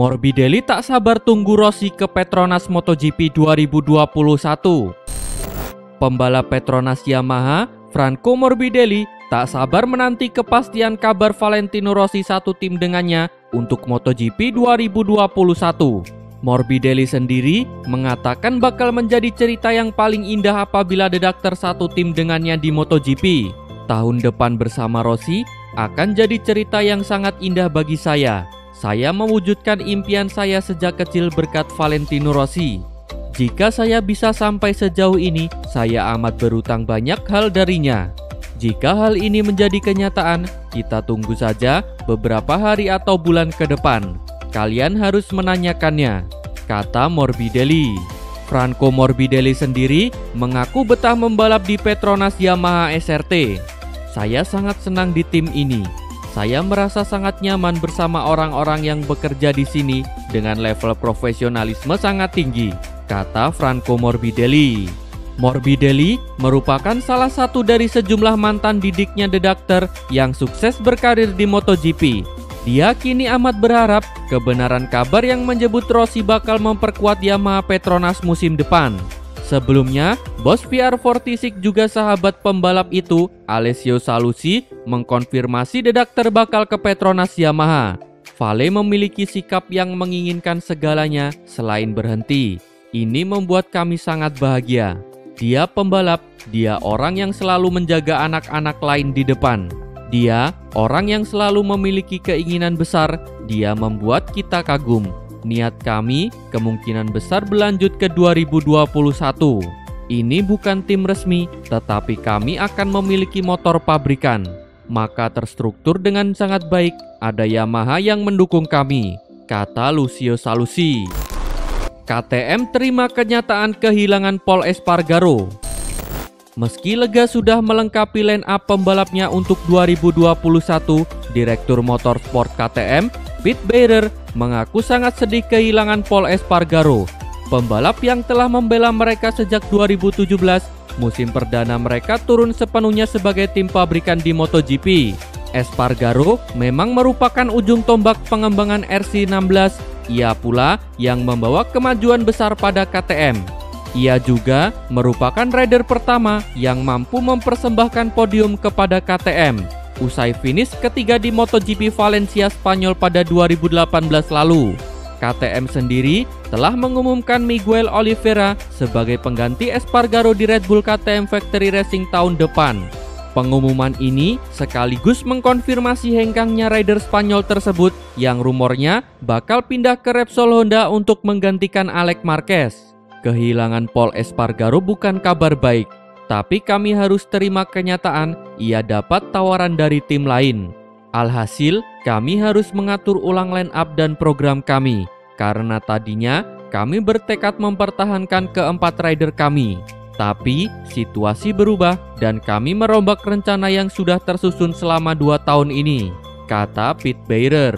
Morbidelli tak sabar tunggu Rossi ke Petronas MotoGP 2021. Pembalap Petronas Yamaha, Franco Morbidelli, tak sabar menanti kepastian kabar Valentino Rossi satu tim dengannya untuk MotoGP 2021. Morbidelli sendiri mengatakan bakal menjadi cerita yang paling indah apabila Dedakter satu tim dengannya di MotoGP. Tahun depan bersama Rossi akan jadi cerita yang sangat indah bagi saya. Saya mewujudkan impian saya sejak kecil berkat Valentino Rossi. Jika saya bisa sampai sejauh ini, saya amat berutang banyak hal darinya. Jika hal ini menjadi kenyataan, kita tunggu saja beberapa hari atau bulan ke depan. Kalian harus menanyakannya, kata Morbidelli. Franco Morbidelli sendiri mengaku betah membalap di Petronas Yamaha SRT. Saya sangat senang di tim ini. Saya merasa sangat nyaman bersama orang-orang yang bekerja di sini dengan level profesionalisme sangat tinggi, kata Franco Morbidelli. Morbidelli merupakan salah satu dari sejumlah mantan didiknya Dedakter yang sukses berkarir di MotoGP. Dia kini amat berharap kebenaran kabar yang menyebut Rossi bakal memperkuat Yamaha Petronas musim depan. Sebelumnya, bos PR46 juga sahabat pembalap itu, Alessio Sallusti, mengkonfirmasi Dedakter bakal ke Petronas Yamaha. Vale memiliki sikap yang menginginkan segalanya selain berhenti. Ini membuat kami sangat bahagia. Dia pembalap, dia orang yang selalu menjaga anak-anak lain di depan. Dia orang yang selalu memiliki keinginan besar, dia membuat kita kagum. Niat kami kemungkinan besar berlanjut ke 2021. Ini bukan tim resmi, tetapi kami akan memiliki motor pabrikan. Maka terstruktur dengan sangat baik, ada Yamaha yang mendukung kami, kata Lucio Sallusti. KTM terima kenyataan kehilangan Pol Espargaro. Meski lega sudah melengkapi line up pembalapnya untuk 2021, Direktur Motorsport KTM, Pit Beirer, mengaku sangat sedih kehilangan Pol Espargaro. Pembalap yang telah membela mereka sejak 2017, musim perdana mereka turun sepenuhnya sebagai tim pabrikan di MotoGP. Espargaro memang merupakan ujung tombak pengembangan RC16, ia pula yang membawa kemajuan besar pada KTM. Ia juga merupakan rider pertama yang mampu mempersembahkan podium kepada KTM. Usai finish ketiga di MotoGP Valencia Spanyol pada 2018 lalu. KTM sendiri telah mengumumkan Miguel Oliveira sebagai pengganti Espargaro di Red Bull KTM Factory Racing tahun depan. Pengumuman ini sekaligus mengkonfirmasi hengkangnya rider Spanyol tersebut yang rumornya bakal pindah ke Repsol Honda untuk menggantikan Alex Marquez. Kehilangan Pol Espargaro bukan kabar baik, tapi kami harus terima kenyataan ia dapat tawaran dari tim lain. Alhasil, kami harus mengatur ulang line up dan program kami, karena tadinya kami bertekad mempertahankan keempat rider kami. Tapi, situasi berubah dan kami merombak rencana yang sudah tersusun selama 2 tahun ini, kata Pit Beirer.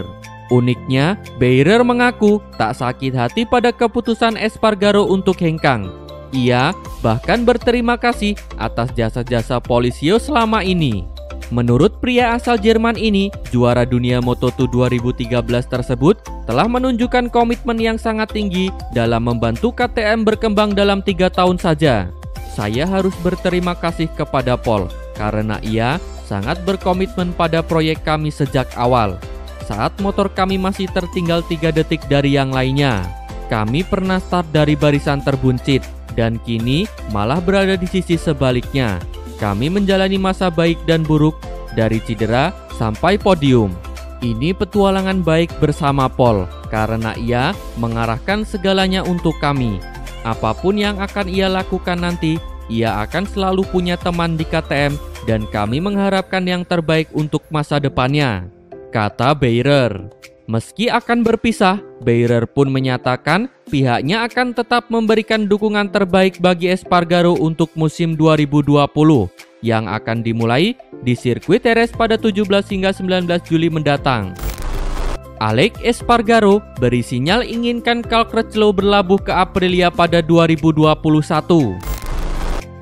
Uniknya, Beirer mengaku tak sakit hati pada keputusan Espargaro untuk hengkang. Ia bahkan berterima kasih atas jasa-jasa Polizio selama ini. Menurut pria asal Jerman ini, juara dunia Moto2 2013 tersebut telah menunjukkan komitmen yang sangat tinggi dalam membantu KTM berkembang dalam 3 tahun saja. Saya harus berterima kasih kepada Pol karena ia sangat berkomitmen pada proyek kami sejak awal. Saat motor kami masih tertinggal 3 detik dari yang lainnya, kami pernah start dari barisan terbuncit dan kini malah berada di sisi sebaliknya. Kami menjalani masa baik dan buruk dari cedera sampai podium. Ini petualangan baik bersama Pol karena ia mengarahkan segalanya untuk kami. Apapun yang akan ia lakukan nanti, ia akan selalu punya teman di KTM dan kami mengharapkan yang terbaik untuk masa depannya, kata Beirer. Meski akan berpisah, Beirer pun menyatakan pihaknya akan tetap memberikan dukungan terbaik bagi Espargaro untuk musim 2020 yang akan dimulai di sirkuit Jerez pada 17 hingga 19 Juli mendatang. Alex Espargaro beri sinyal inginkan Cal Crutchlow berlabuh ke Aprilia pada 2021.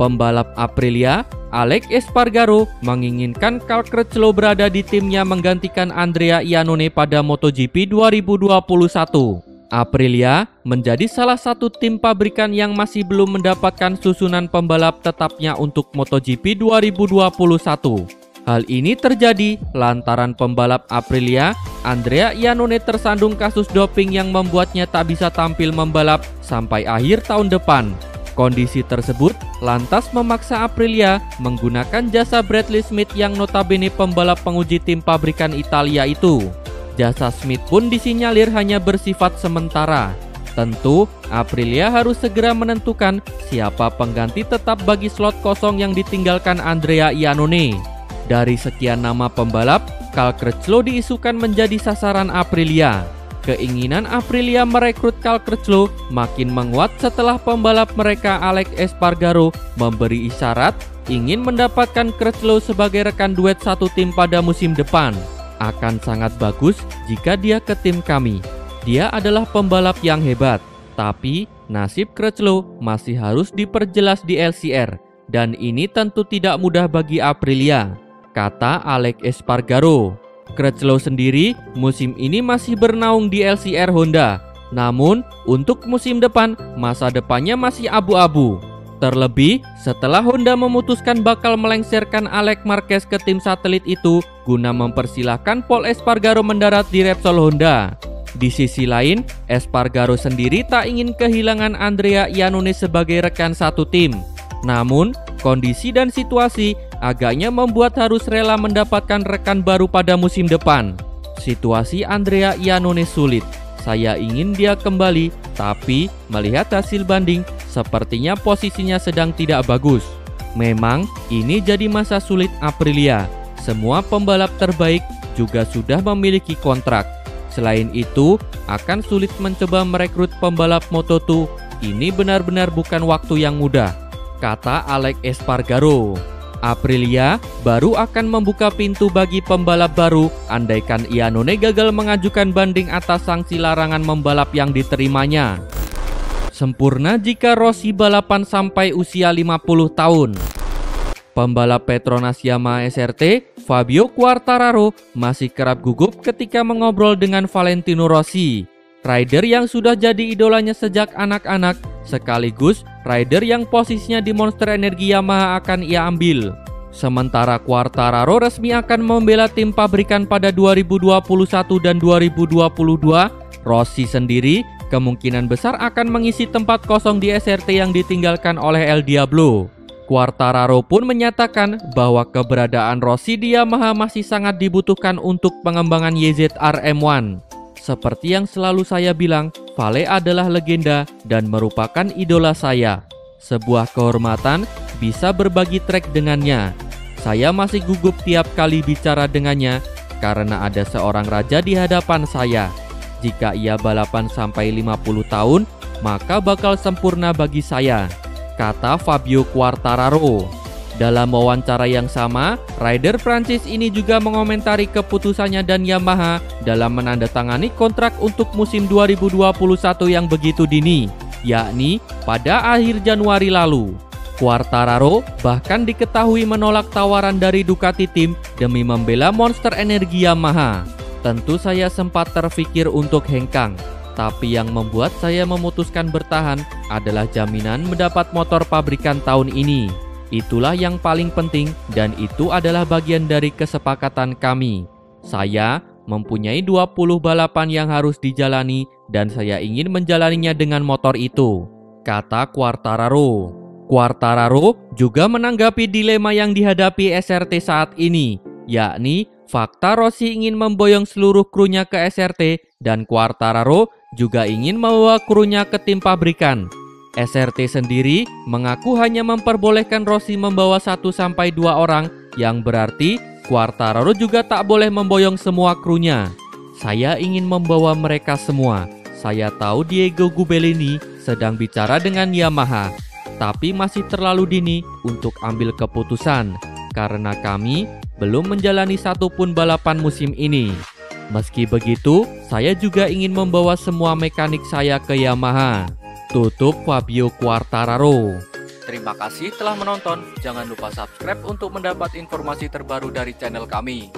Pembalap Aprilia Alex Espargaro menginginkan Cal Crutchlow berada di timnya menggantikan Andrea Iannone pada MotoGP 2021. Aprilia menjadi salah satu tim pabrikan yang masih belum mendapatkan susunan pembalap tetapnya untuk MotoGP 2021. Hal ini terjadi lantaran pembalap Aprilia, Andrea Iannone tersandung kasus doping yang membuatnya tak bisa tampil membalap sampai akhir tahun depan. Kondisi tersebut lantas memaksa Aprilia menggunakan jasa Bradley Smith yang notabene pembalap penguji tim pabrikan Italia itu. Jasa Smith pun disinyalir hanya bersifat sementara. Tentu, Aprilia harus segera menentukan siapa pengganti tetap bagi slot kosong yang ditinggalkan Andrea Iannone. Dari sekian nama pembalap, Cal Crutchlow diisukan menjadi sasaran Aprilia. Keinginan Aprilia merekrut Cal Crutchlow makin menguat setelah pembalap mereka Alex Espargaro memberi isyarat ingin mendapatkan Crutchlow sebagai rekan duet satu tim pada musim depan. Akan sangat bagus jika dia ke tim kami. Dia adalah pembalap yang hebat, tapi nasib Crutchlow masih harus diperjelas di LCR, dan ini tentu tidak mudah bagi Aprilia, kata Alex Espargaro. Crutchlow sendiri musim ini masih bernaung di LCR Honda. Namun, untuk musim depan, masa depannya masih abu-abu. Terlebih, setelah Honda memutuskan bakal melengsarkan Alex Marquez ke tim satelit itu guna mempersilahkan Pol Espargaro mendarat di Repsol Honda. Di sisi lain, Espargaro sendiri tak ingin kehilangan Andrea Iannone sebagai rekan satu tim. Namun, kondisi dan situasi agaknya membuat harus rela mendapatkan rekan baru pada musim depan. Situasi Andrea Iannone sulit. Saya ingin dia kembali, tapi melihat hasil banding, sepertinya posisinya sedang tidak bagus. Memang, ini jadi masa sulit Aprilia. Semua pembalap terbaik juga sudah memiliki kontrak. Selain itu, akan sulit mencoba merekrut pembalap Moto2. Ini benar-benar bukan waktu yang mudah, kata Alex Espargaro. Aprilia baru akan membuka pintu bagi pembalap baru andaikan Iannone gagal mengajukan banding atas sanksi larangan membalap yang diterimanya. Sempurna jika Rossi balapan sampai usia 50 tahun. Pembalap Petronas Yamaha SRT, Fabio Quartararo, masih kerap gugup ketika mengobrol dengan Valentino Rossi. Rider yang sudah jadi idolanya sejak anak-anak, sekaligus rider yang posisinya di Monster Energi Yamaha akan ia ambil. Sementara Quartararo resmi akan membela tim pabrikan pada 2021 dan 2022, Rossi sendiri kemungkinan besar akan mengisi tempat kosong di SRT yang ditinggalkan oleh El Diablo. Quartararo pun menyatakan bahwa keberadaan Rossi di Yamaha masih sangat dibutuhkan untuk pengembangan YZR M1. Seperti yang selalu saya bilang, Vale adalah legenda dan merupakan idola saya. Sebuah kehormatan bisa berbagi trek dengannya. Saya masih gugup tiap kali bicara dengannya karena ada seorang raja di hadapan saya. Jika ia balapan sampai 50 tahun, maka bakal sempurna bagi saya, kata Fabio Quartararo. Dalam wawancara yang sama, rider Prancis ini juga mengomentari keputusannya dan Yamaha dalam menandatangani kontrak untuk musim 2021 yang begitu dini, yakni pada akhir Januari lalu. Quartararo bahkan diketahui menolak tawaran dari Ducati Team demi membela Monster Energi Yamaha. Tentu saya sempat terfikir untuk hengkang, tapi yang membuat saya memutuskan bertahan adalah jaminan mendapat motor pabrikan tahun ini. Itulah yang paling penting dan itu adalah bagian dari kesepakatan kami. Saya mempunyai 20 balapan yang harus dijalani dan saya ingin menjalaninya dengan motor itu, kata Quartararo. Quartararo juga menanggapi dilema yang dihadapi SRT saat ini, yakni fakta Rossi ingin memboyong seluruh krunya ke SRT dan Quartararo juga ingin membawa krunya ke tim pabrikan. SRT sendiri mengaku hanya memperbolehkan Rossi membawa 1-2 orang, yang berarti Quartararo juga tak boleh memboyong semua krunya. Saya ingin membawa mereka semua. Saya tahu Diego Gubelini sedang bicara dengan Yamaha, tapi masih terlalu dini untuk ambil keputusan, karena kami belum menjalani satupun balapan musim ini. Meski begitu, saya juga ingin membawa semua mekanik saya ke Yamaha, tutup Fabio Quartararo. Terima kasih telah menonton. Jangan lupa subscribe untuk mendapat informasi terbaru dari channel kami.